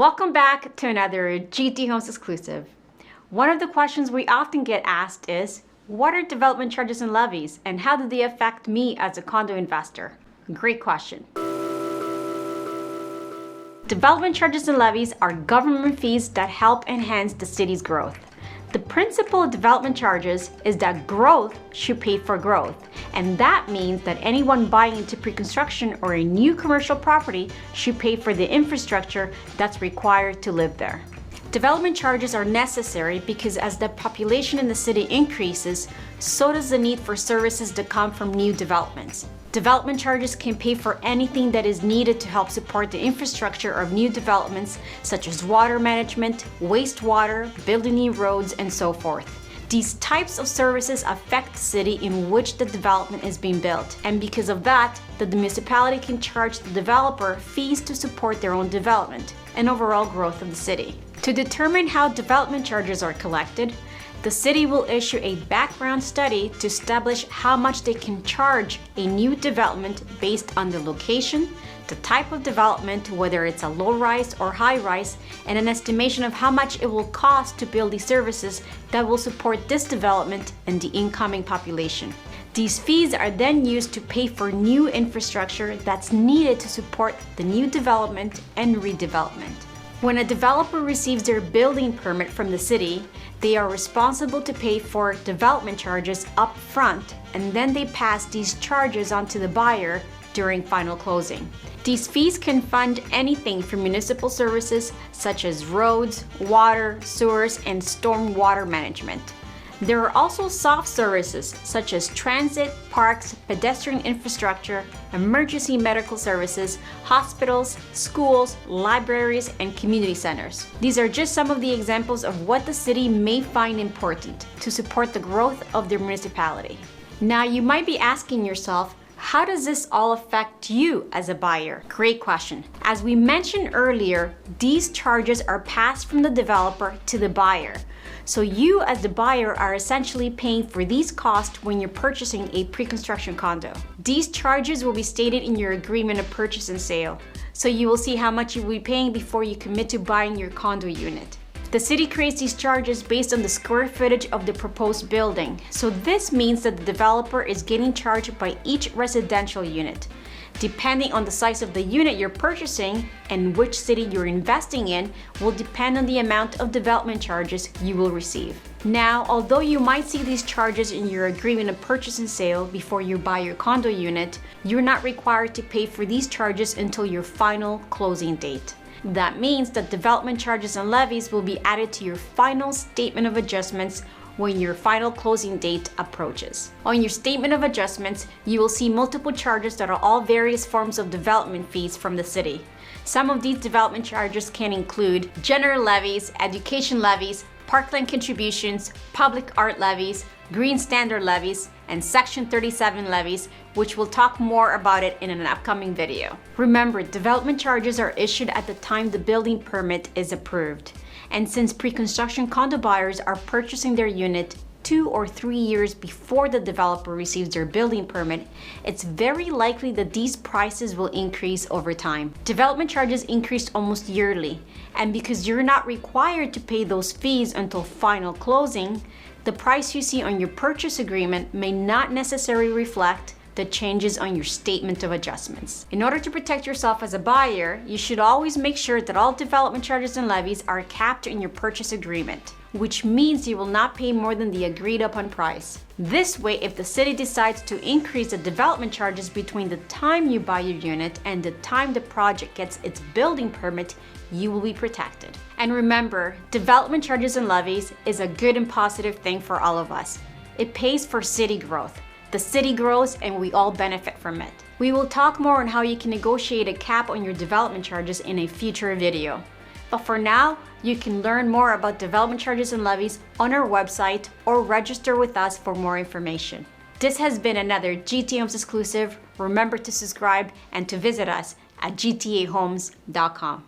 Welcome back to another GT Homes exclusive. One of the questions we often get asked is, what are development charges and levies, and how do they affect me as a condo investor? Great question. Development charges and levies are government fees that help enhance the city's growth. The principle of development charges is that growth should pay for growth, and that means that anyone buying into pre-construction or a new commercial property should pay for the infrastructure that's required to live there. Development charges are necessary because as the population in the city increases, so does the need for services that come from new developments. Development charges can pay for anything that is needed to help support the infrastructure of new developments, such as water management, wastewater, building new roads, and so forth. These types of services affect the city in which the development is being built, and because of that, the municipality can charge the developer fees to support their own development and overall growth of the city. To determine how development charges are collected, the city will issue a background study to establish how much they can charge a new development based on the location, the type of development, whether it's a low-rise or high-rise, and an estimation of how much it will cost to build these services that will support this development and the incoming population. These fees are then used to pay for new infrastructure that's needed to support the new development and redevelopment. When a developer receives their building permit from the city, they are responsible to pay for development charges up front, and then they pass these charges on to the buyer during final closing. These fees can fund anything from municipal services such as roads, water, sewers, and storm water management. There are also soft services such as transit, parks, pedestrian infrastructure, emergency medical services, hospitals, schools, libraries, and community centers. These are just some of the examples of what the city may find important to support the growth of their municipality. Now you might be asking yourself, how does this all affect you as a buyer? Great question. As we mentioned earlier, these charges are passed from the developer to the buyer. So you as the buyer are essentially paying for these costs when you're purchasing a pre-construction condo. These charges will be stated in your agreement of purchase and sale. So you will see how much you will be paying before you commit to buying your condo unit. The city creates these charges based on the square footage of the proposed building. So this means that the developer is getting charged by each residential unit. Depending on the size of the unit you're purchasing and which city you're investing in will depend on the amount of development charges you will receive. Now, although you might see these charges in your agreement of purchase and sale before you buy your condo unit, you're not required to pay for these charges until your final closing date. That means that development charges and levies will be added to your final statement of adjustments when your final closing date approaches. On your statement of adjustments, you will see multiple charges that are all various forms of development fees from the city. Some of these development charges can include general levies, education levies, parkland contributions, public art levies, green standard levies, and Section 37 levies, which we'll talk more about it in an upcoming video. Remember, development charges are issued at the time the building permit is approved. And since pre-construction condo buyers are purchasing their unit 2 or 3 years before the developer receives their building permit, it's very likely that these prices will increase over time. Development charges increase almost yearly, and because you're not required to pay those fees until final closing, the price you see on your purchase agreement may not necessarily reflect the changes on your statement of adjustments. In order to protect yourself as a buyer, you should always make sure that all development charges and levies are capped in your purchase agreement, which means you will not pay more than the agreed upon price. This way, if the city decides to increase the development charges between the time you buy your unit and the time the project gets its building permit, you will be protected. And remember, development charges and levies is a good and positive thing for all of us. It pays for city growth. The city grows and we all benefit from it. We will talk more on how you can negotiate a cap on your development charges in a future video. But for now, you can learn more about development charges and levies on our website or register with us for more information. This has been another GT Homes exclusive. Remember to subscribe and to visit us at gtahomes.com.